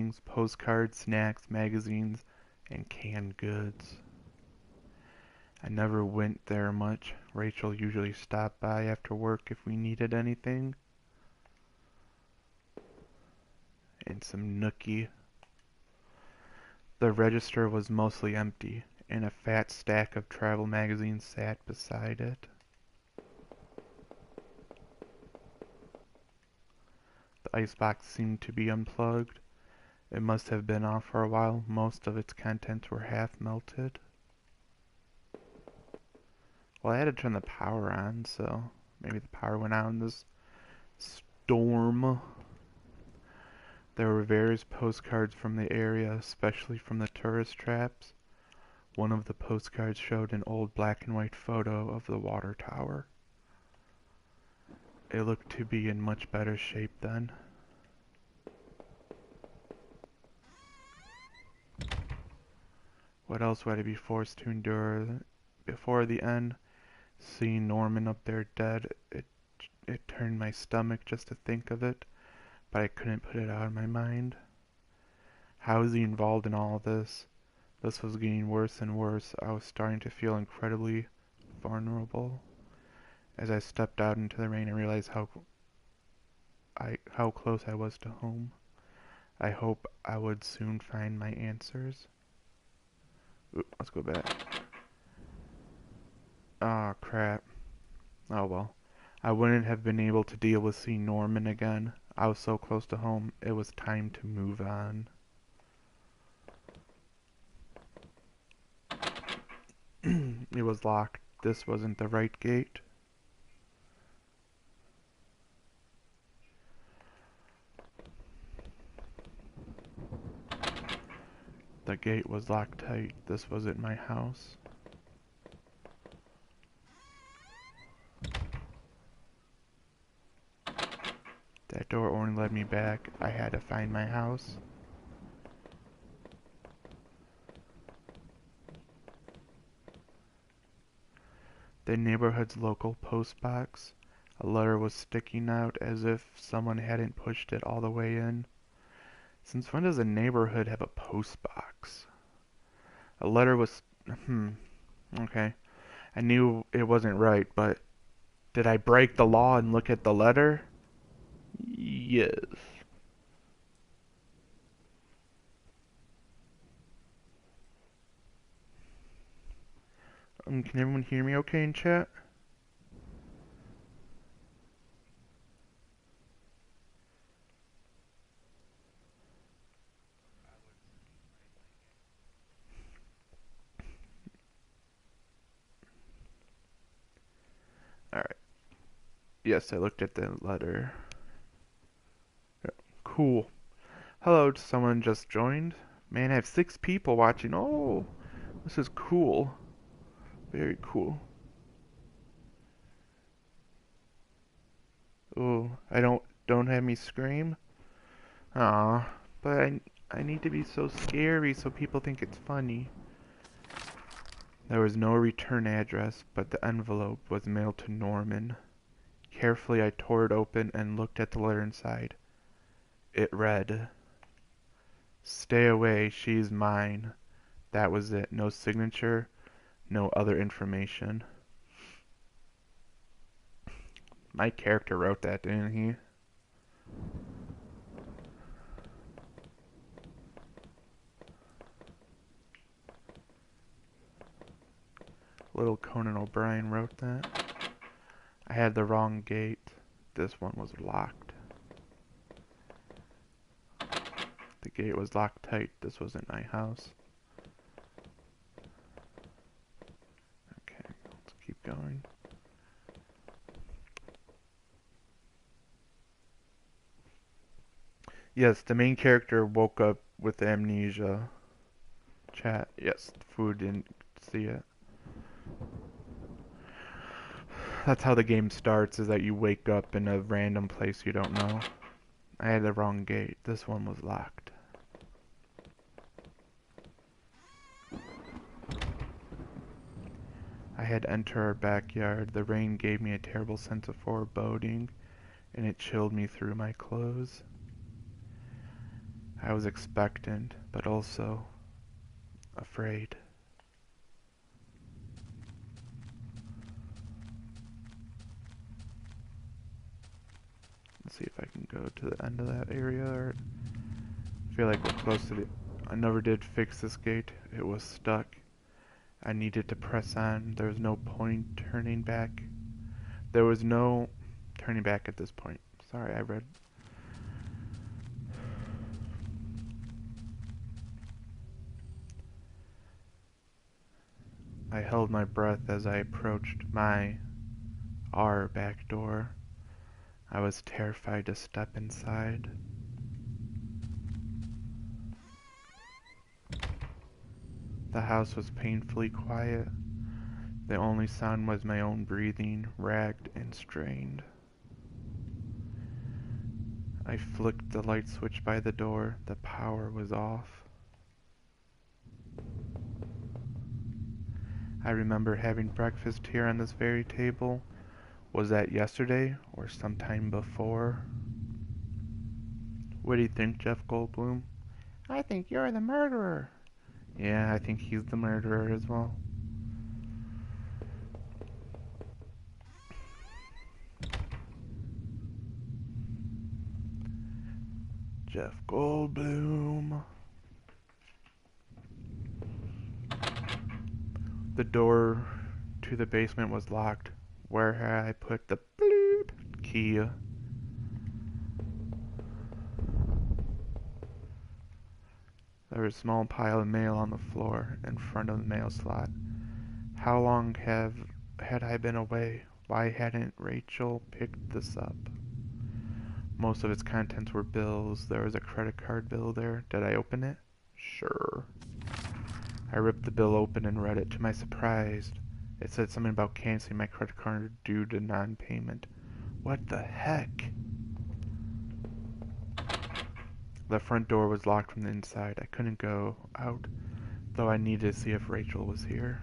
things: postcards, snacks, magazines, and canned goods. I never went there much. Rachel usually stopped by after work if we needed anything. And some nookie. The register was mostly empty, and a fat stack of travel magazines sat beside it. The icebox seemed to be unplugged. It must have been off for a while. Most of its contents were half melted. Well, I had to turn the power on, so maybe the power went out in this storm. There were various postcards from the area, especially from the tourist traps. One of the postcards showed an old black and white photo of the water tower. It looked to be in much better shape then. What else would I be forced to endure? Before the end, seeing Norman up there dead, it turned my stomach just to think of it, but I couldn't put it out of my mind. How is he involved in all this? This was getting worse and worse. I was starting to feel incredibly vulnerable. As I stepped out into the rain, I realized how close I was to home. I hope I would soon find my answers. Ooh, let's go back. Oh crap. Oh well. I wouldn't have been able to deal with seeing Norman again. I was so close to home. It was time to move on. It was locked. This wasn't the right gate. The gate was locked tight. This wasn't my house. That door only led me back. I had to find my house. The neighborhood's local post box. A letter was sticking out as if someone hadn't pushed it all the way in. Since when does a neighborhood have a post box? A letter was... okay. I knew it wasn't right, but did I break the law and look at the letter? Yes. Can everyone hear me okay in chat? Alright. Yes, I looked at the letter. Cool. Hello, someone just joined. Man, I have 6 people watching. Oh, this is cool. Very cool. Oh, don't have me scream? Aw, but I need to be so scary so people think it's funny. There was no return address, but the envelope was mailed to Norman. Carefully I tore it open and looked at the letter inside. It read, "Stay away, she's mine." That was it. No signature, no other information. My character wrote that, didn't he? Little Conan O'Brien wrote that. I had the wrong gate. This one was locked. The gate was locked tight. This wasn't my house. Okay, let's keep going. Yes, the main character woke up with amnesia. Chat. Yes, food didn't see it. That's how the game starts, is that you wake up in a random place you don't know. I had the wrong gate. This one was locked. I had entered our backyard. The rain gave me a terrible sense of foreboding, and it chilled me through my clothes. I was expectant, but also afraid. Let's see if I can go to the end of that area. Or I feel like we're close to the... I never did fix this gate. It was stuck. I needed to press on. There was no point turning back. There was no turning back at this point. Sorry, I read. I held my breath as I approached our back door. I was terrified to step inside. The house was painfully quiet. The only sound was my own breathing, ragged and strained. I flicked the light switch by the door. The power was off. I remember having breakfast here on this very table. Was that yesterday or sometime before? What do you think, Jeff Goldblum? I think you're the murderer. Yeah, I think he's the murderer as well. Jeff Goldblum. The door to the basement was locked. Where had I put the bloop key? There was a small pile of mail on the floor in front of the mail slot. How long had I been away? Why hadn't Rachel picked this up? Most of its contents were bills. There was a credit card bill there. Did I open it? Sure. I ripped the bill open and read it. To my surprise, it said something about canceling my credit card due to non-payment. What the heck? The front door was locked from the inside. I couldn't go out, though I needed to see if Rachel was here.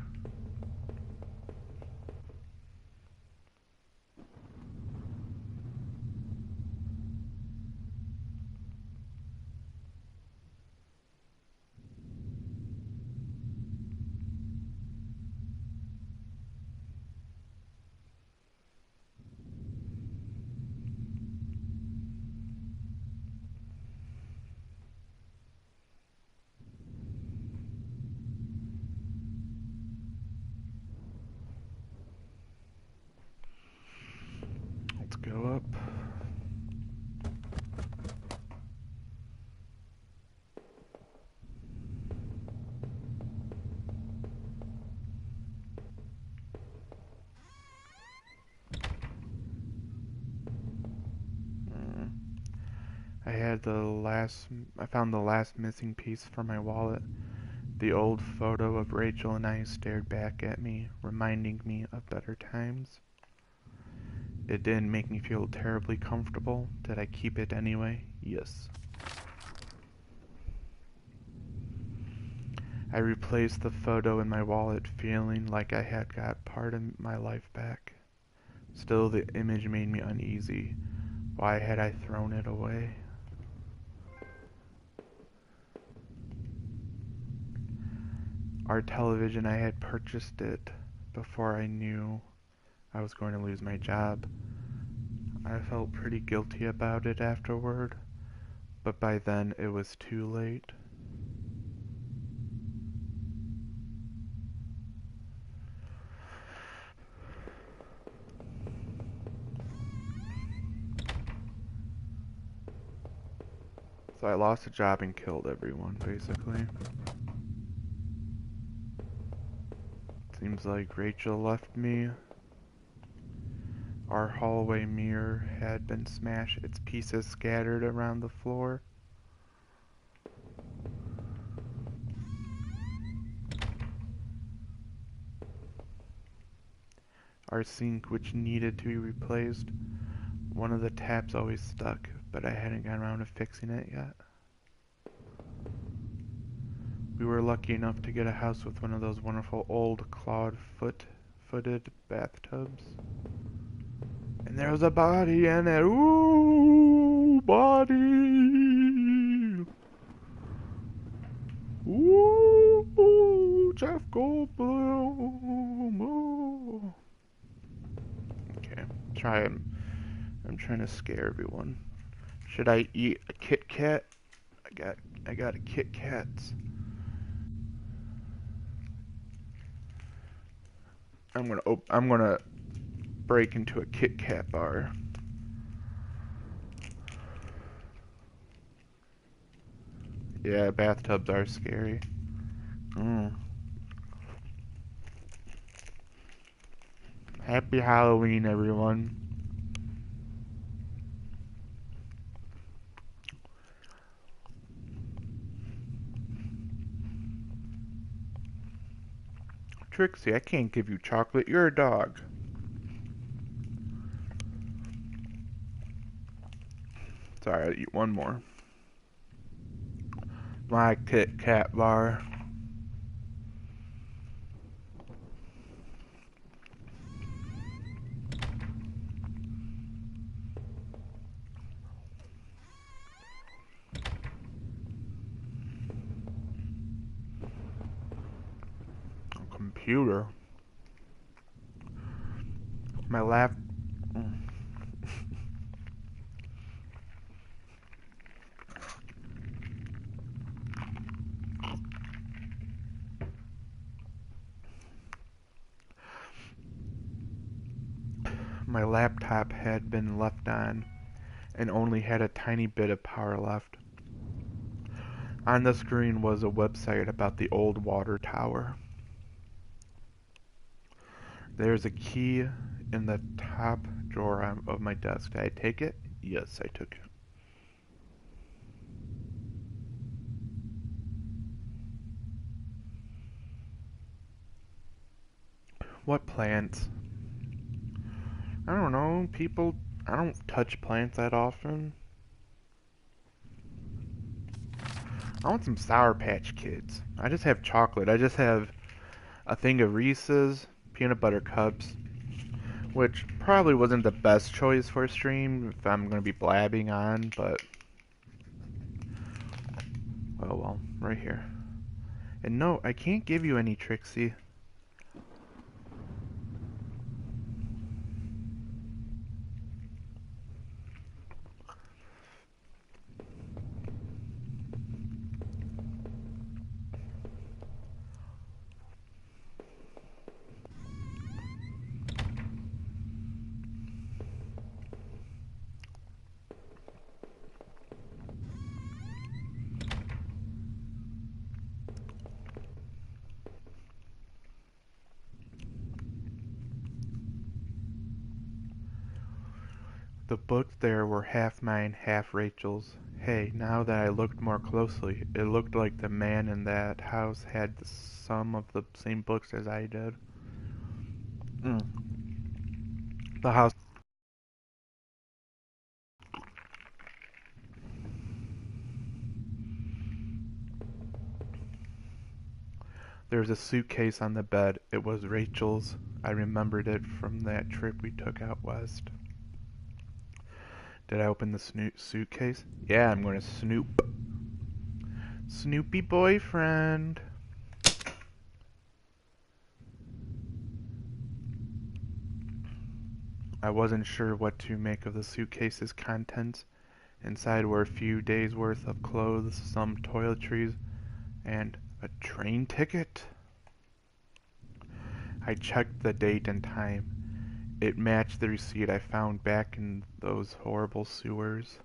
Let's go up. I found the last missing piece from my wallet. The old photo of Rachel and I stared back at me, reminding me of better times. It didn't make me feel terribly comfortable. Did I keep it anyway? Yes. I replaced the photo in my wallet, feeling like I had got part of my life back. Still, the image made me uneasy. Why had I thrown it away? Our television, I had purchased it before I knew I was going to lose my job. I felt pretty guilty about it afterward, but by then it was too late. So I lost a job and killed everyone, basically. Seems like Rachel left me. Our hallway mirror had been smashed, its pieces scattered around the floor. Our sink, which needed to be replaced, one of the taps always stuck, but I hadn't gotten around to fixing it yet. We were lucky enough to get a house with one of those wonderful old clawed-footed bathtubs. And there was a body in it. Ooh, body! Go Bloom! Ooh. Okay, try him. I'm trying to scare everyone. Should I eat a Kit Kat? I got a Kit Kats. I'm gonna break into a Kit Kat bar. Yeah, bathtubs are scary. Happy Halloween, everyone. Trixie, I can't give you chocolate. You're a dog. Sorry, I'll eat one more. My Kit Kat bar. Computer. My lap. My laptop had been left on and only had a tiny bit of power left. On the screen was a website about the old water tower. There's a key in the top drawer of my desk. Did I take it? Yes, I took it. What plants? I don't know. I don't touch plants that often. I want some Sour Patch Kids. I just have chocolate. I just have a thing of Reese's, peanut butter cups, which probably wasn't the best choice for a stream if I'm going to be blabbing on, but oh well, right here. And no, I can't give you any, Trixie. The books there were half mine, half Rachel's. Hey, now that I looked more closely, it looked like the man in that house had some of the same books as I did. Mm. The house. There was a suitcase on the bed. It was Rachel's. I remembered it from that trip we took out west. Did I open the suitcase? Yeah, I'm going to snoop. Snoopy boyfriend. I wasn't sure what to make of the suitcase's contents. Inside were a few days' worth of clothes, some toiletries, and a train ticket. I checked the date and time. It matched the receipt I found back in those horrible sewers.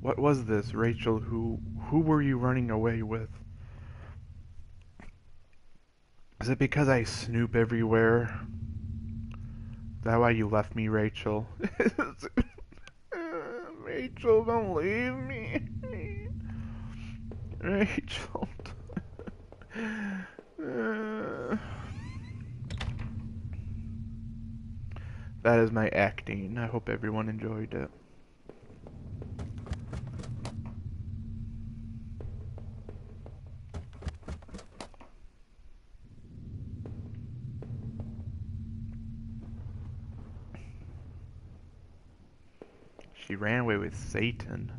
What was this, Rachel? Who were you running away with? Is it because I snoop everywhere? Is that why you left me, Rachel? Rachel, don't leave me. Rachel. That is my acting. I hope everyone enjoyed it. She ran away with Satan.